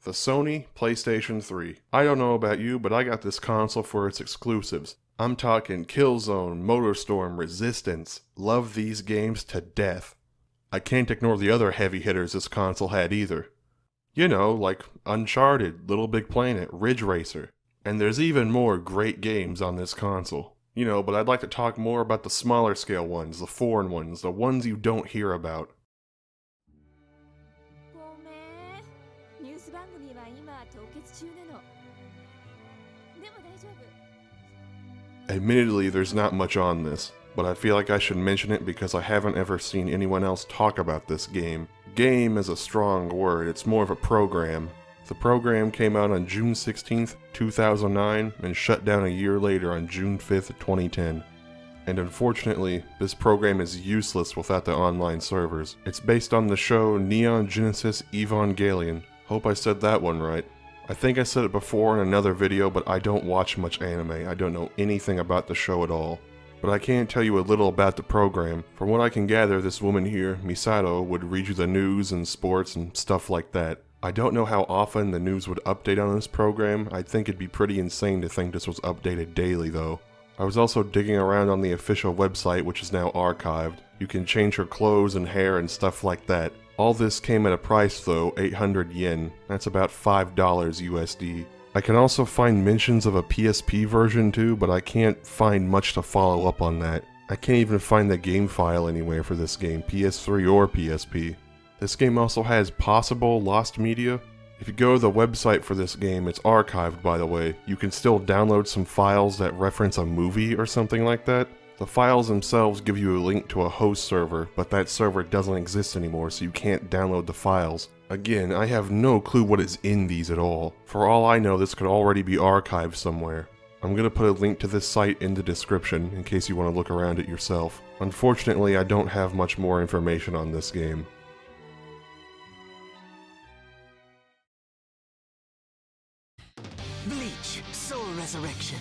The Sony PlayStation 3. I don't know about you, but I got this console for its exclusives. I'm talking Killzone, MotorStorm, Resistance. Love these games to death. I can't ignore the other heavy hitters this console had either. You know, like Uncharted, Little Big Planet, Ridge Racer. And there's even more great games on this console. You know, but I'd like to talk more about the smaller scale ones, the foreign ones, the ones you don't hear about. Admittedly, there's not much on this, but I feel like I should mention it because I haven't ever seen anyone else talk about this game. Game is a strong word, it's more of a program. The program came out on June 16th, 2009 and shut down a year later on June 5th, 2010. And unfortunately, this program is useless without the online servers. It's based on the show Neon Genesis Evangelion. Hope I said that one right. I think I said it before in another video, but I don't watch much anime. I don't know anything about the show at all. But I can tell you a little about the program. From what I can gather, this woman here, Misato, would read you the news and sports and stuff like that. I don't know how often the news would update on this program. I think it'd be pretty insane to think this was updated daily though. I was also digging around on the official website, which is now archived. You can change her clothes and hair and stuff like that. All this came at a price though, 800 yen. That's about $5 USD. I can also find mentions of a PSP version too, but I can't find much to follow up on that. I can't even find the game file anywhere for this game, PS3 or PSP. This game also has possible lost media. If you go to the website for this game, it's archived by the way. You can still download some files that reference a movie or something like that. The files themselves give you a link to a host server, but that server doesn't exist anymore, so you can't download the files. Again, I have no clue what is in these at all. For all I know, this could already be archived somewhere. I'm gonna put a link to this site in the description, in case you want to look around it yourself. Unfortunately, I don't have much more information on this game. Bleach, Soul Resurrection.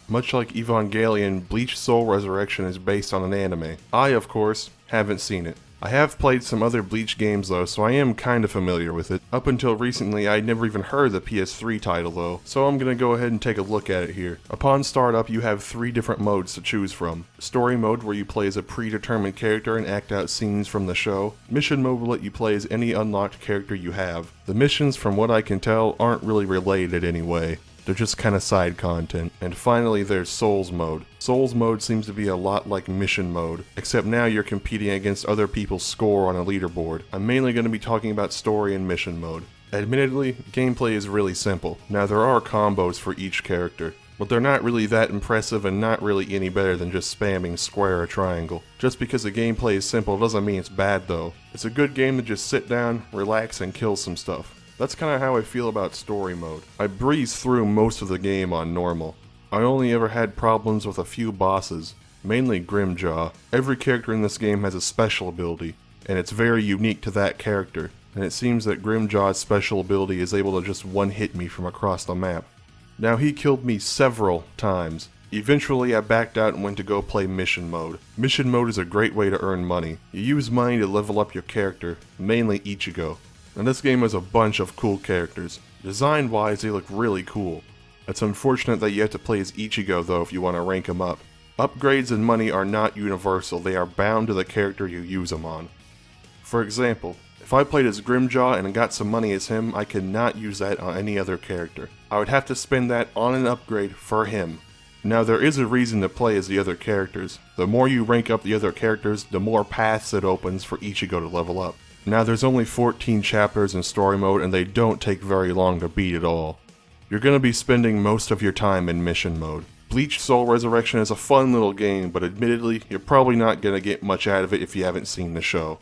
Much like Evangelion, Bleach Soul Resurrection is based on an anime. I, of course, haven't seen it. I have played some other Bleach games though, so I am kinda familiar with it. Up until recently, I'd never even heard the PS3 title though, so I'm gonna go ahead and take a look at it here. Upon startup, you have 3 different modes to choose from. Story mode, where you play as a predetermined character and act out scenes from the show. Mission mode will let you play as any unlocked character you have. The missions, from what I can tell, aren't really related anyway. They're just kinda side content. And finally, there's Souls mode. Souls mode seems to be a lot like mission mode, except now you're competing against other people's score on a leaderboard. I'm mainly going to be talking about story and mission mode. Admittedly, gameplay is really simple. Now there are combos for each character, but they're not really that impressive and not really any better than just spamming square or triangle. Just because the gameplay is simple doesn't mean it's bad though. It's a good game to just sit down, relax, and kill some stuff. That's kinda how I feel about story mode. I breezed through most of the game on normal. I only ever had problems with a few bosses, mainly Grimjaw. Every character in this game has a special ability, and it's very unique to that character, and it seems that Grimjaw's special ability is able to just one-hit me from across the map. Now he killed me several times. Eventually I backed out and went to go play mission mode. Mission mode is a great way to earn money. You use money to level up your character, mainly Ichigo. And this game has a bunch of cool characters. Design-wise, they look really cool. It's unfortunate that you have to play as Ichigo though if you want to rank him up. Upgrades and money are not universal, they are bound to the character you use them on. For example, if I played as Grimjaw and got some money as him, I could not use that on any other character. I would have to spend that on an upgrade for him. Now there is a reason to play as the other characters. The more you rank up the other characters, the more paths it opens for Ichigo to level up. Now there's only 14 chapters in story mode and they don't take very long to beat at all. You're going to be spending most of your time in mission mode. Bleach Soul Resurrection is a fun little game, but admittedly, you're probably not going to get much out of it if you haven't seen the show.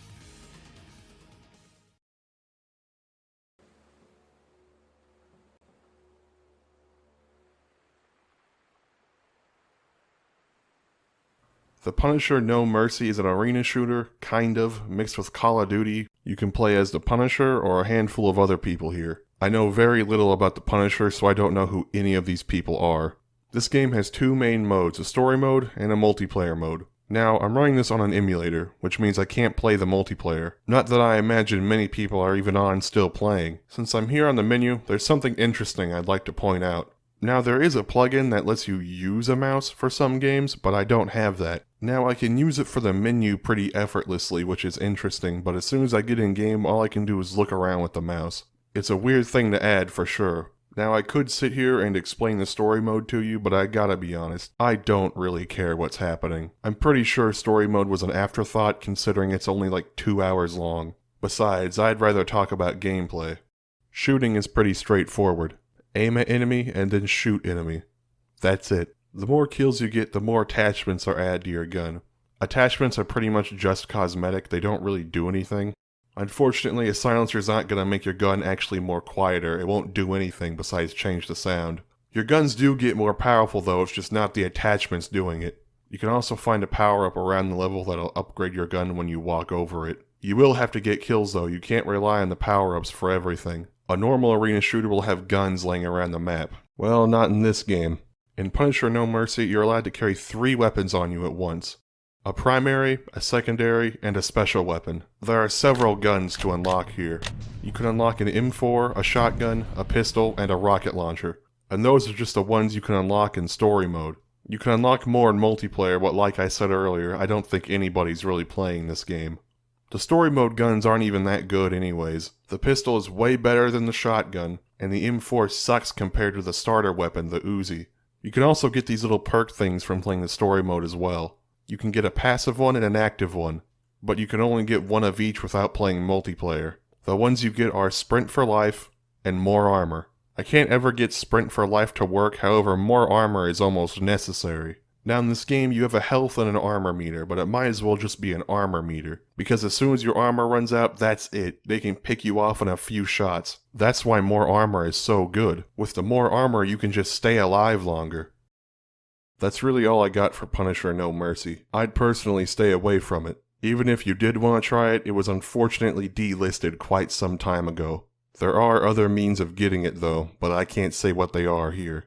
The Punisher No Mercy is an arena shooter, kind of, mixed with Call of Duty. You can play as the Punisher or a handful of other people here. I know very little about the Punisher, so I don't know who any of these people are. This game has 2 main modes, a story mode and a multiplayer mode. Now, I'm running this on an emulator, which means I can't play the multiplayer. Not that I imagine many people are even on still playing. Since I'm here on the menu, there's something interesting I'd like to point out. Now, there is a plugin that lets you use a mouse for some games, but I don't have that. Now, I can use it for the menu pretty effortlessly, which is interesting, but as soon as I get in game, all I can do is look around with the mouse. It's a weird thing to add for sure. Now, I could sit here and explain the story mode to you, but I gotta be honest, I don't really care what's happening. I'm pretty sure story mode was an afterthought considering it's only like 2 hours long. Besides, I'd rather talk about gameplay. Shooting is pretty straightforward. Aim at enemy and then shoot enemy. That's it. The more kills you get, the more attachments are added to your gun. Attachments are pretty much just cosmetic, they don't really do anything. Unfortunately, a silencer's not going to make your gun actually more quieter, it won't do anything besides change the sound. Your guns do get more powerful though, it's just not the attachments doing it. You can also find a power-up around the level that'll upgrade your gun when you walk over it. You will have to get kills though, you can't rely on the power-ups for everything. A normal arena shooter will have guns laying around the map. Well, not in this game. In Punisher No Mercy, you're allowed to carry 3 weapons on you at once. A primary, a secondary, and a special weapon. There are several guns to unlock here. You can unlock an M4, a shotgun, a pistol, and a rocket launcher. And those are just the ones you can unlock in story mode. You can unlock more in multiplayer, but like I said earlier, I don't think anybody's really playing this game. The story mode guns aren't even that good anyways. The pistol is way better than the shotgun, and the M4 sucks compared to the starter weapon, the Uzi. You can also get these little perk things from playing the story mode as well. You can get a passive one and an active one, but you can only get one of each without playing multiplayer. The ones you get are Sprint for Life and More Armor. I can't ever get Sprint for Life to work, however More Armor is almost necessary. Now in this game you have a health and an armor meter, but it might as well just be an armor meter. Because as soon as your armor runs out, that's it. They can pick you off in a few shots. That's why More Armor is so good. With the More Armor you can just stay alive longer. That's really all I got for Punisher No Mercy. I'd personally stay away from it. Even if you did want to try it, it was unfortunately delisted quite some time ago. There are other means of getting it though, but I can't say what they are here.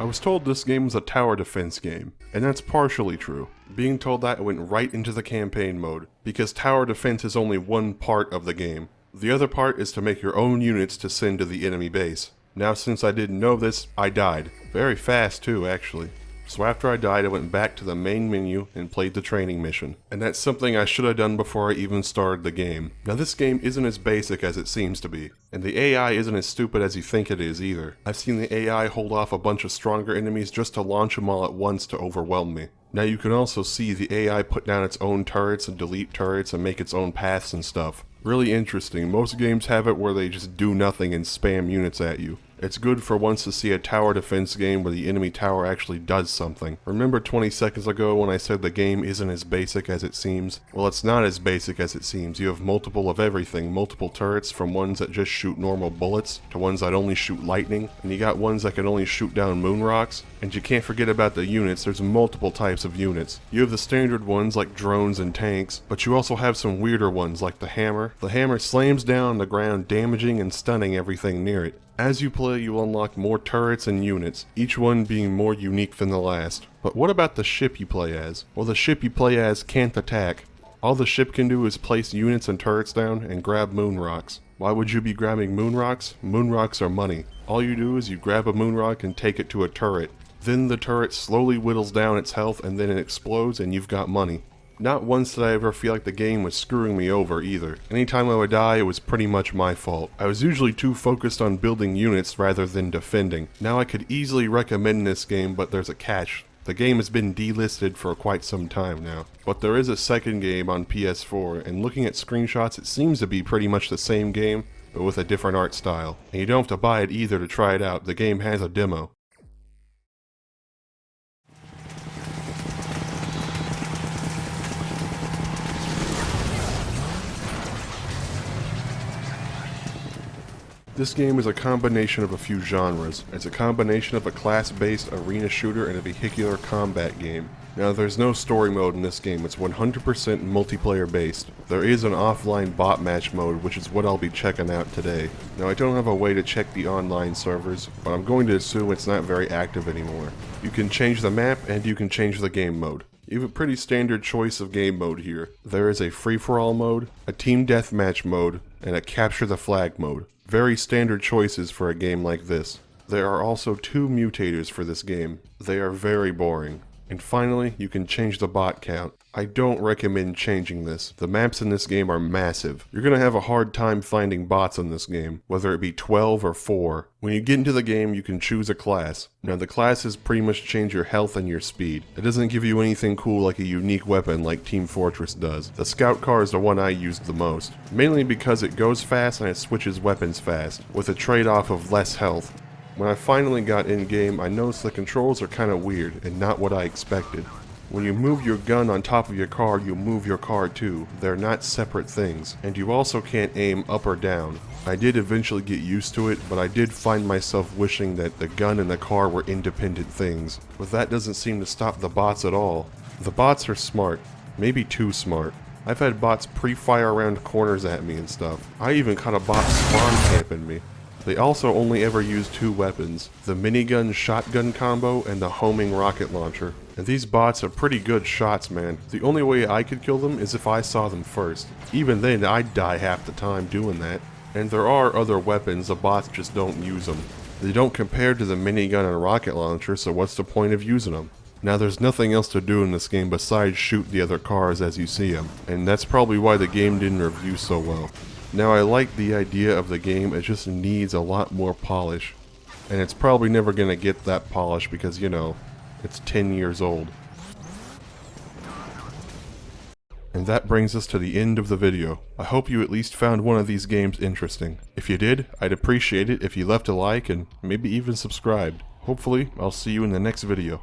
I was told this game was a tower defense game, and that's partially true. Being told that, I went right into the campaign mode, because tower defense is only one part of the game. The other part is to make your own units to send to the enemy base. Now since I didn't know this, I died. Very fast too, actually. So after I died, I went back to the main menu and played the training mission. And that's something I should have done before I even started the game. Now this game isn't as basic as it seems to be. And the AI isn't as stupid as you think it is either. I've seen the AI hold off a bunch of stronger enemies just to launch them all at once to overwhelm me. Now you can also see the AI put down its own turrets and delete turrets and make its own paths and stuff. Really interesting. Most games have it where they just do nothing and spam units at you. It's good for once to see a tower defense game where the enemy tower actually does something. Remember 20 seconds ago when I said the game isn't as basic as it seems? Well, it's not as basic as it seems. You have multiple of everything, multiple turrets from ones that just shoot normal bullets to ones that only shoot lightning, and you got ones that can only shoot down moon rocks. And you can't forget about the units, there's multiple types of units. You have the standard ones like drones and tanks, but you also have some weirder ones like the hammer. The hammer slams down on the ground, damaging and stunning everything near it. As you play, you will unlock more turrets and units, each one being more unique than the last. But what about the ship you play as? Well, the ship you play as can't attack. All the ship can do is place units and turrets down and grab moon rocks. Why would you be grabbing moon rocks? Moon rocks are money. All you do is you grab a moon rock and take it to a turret. Then the turret slowly whittles down its health and then it explodes and you've got money. Not once did I ever feel like the game was screwing me over either. Anytime I would die, it was pretty much my fault. I was usually too focused on building units rather than defending. Now I could easily recommend this game, but there's a catch. The game has been delisted for quite some time now. But there is a second game on PS4, and looking at screenshots it seems to be pretty much the same game, but with a different art style. And you don't have to buy it either to try it out, the game has a demo. This game is a combination of a few genres. It's a combination of a class-based arena shooter and a vehicular combat game. Now, there's no story mode in this game, it's 100% multiplayer based. There is an offline bot match mode, which is what I'll be checking out today. Now, I don't have a way to check the online servers, but I'm going to assume it's not very active anymore. You can change the map, and you can change the game mode. You have a pretty standard choice of game mode here. There is a free-for-all mode, a team deathmatch mode, and a capture the flag mode. Very standard choices for a game like this. There are also 2 mutators for this game. They are very boring. And finally, you can change the bot count. I don't recommend changing this. The maps in this game are massive. You're gonna have a hard time finding bots in this game, whether it be 12 or 4. When you get into the game, you can choose a class. Now, the classes pretty much change your health and your speed. It doesn't give you anything cool like a unique weapon like Team Fortress does. The scout car is the one I used the most, mainly because it goes fast and it switches weapons fast, with a trade-off of less health. When I finally got in-game, I noticed the controls are kinda weird and not what I expected. When you move your gun on top of your car, you move your car too. They're not separate things, and you also can't aim up or down. I did eventually get used to it, but I did find myself wishing that the gun and the car were independent things. But that doesn't seem to stop the bots at all. The bots are smart, maybe too smart. I've had bots pre-fire around corners at me and stuff. I even caught a bot spawn camping me. They also only ever use 2 weapons, the minigun shotgun combo and the homing rocket launcher. And these bots are pretty good shots, man. The only way I could kill them is if I saw them first. Even then, I'd die half the time doing that. And there are other weapons, the bots just don't use them. They don't compare to the minigun and rocket launcher, so what's the point of using them? Now, there's nothing else to do in this game besides shoot the other cars as you see them, and that's probably why the game didn't review so well. Now, I like the idea of the game, it just needs a lot more polish. And it's probably never gonna get that polish because, you know, it's 10 years old. And that brings us to the end of the video. I hope you at least found one of these games interesting. If you did, I'd appreciate it if you left a like and maybe even subscribed. Hopefully, I'll see you in the next video.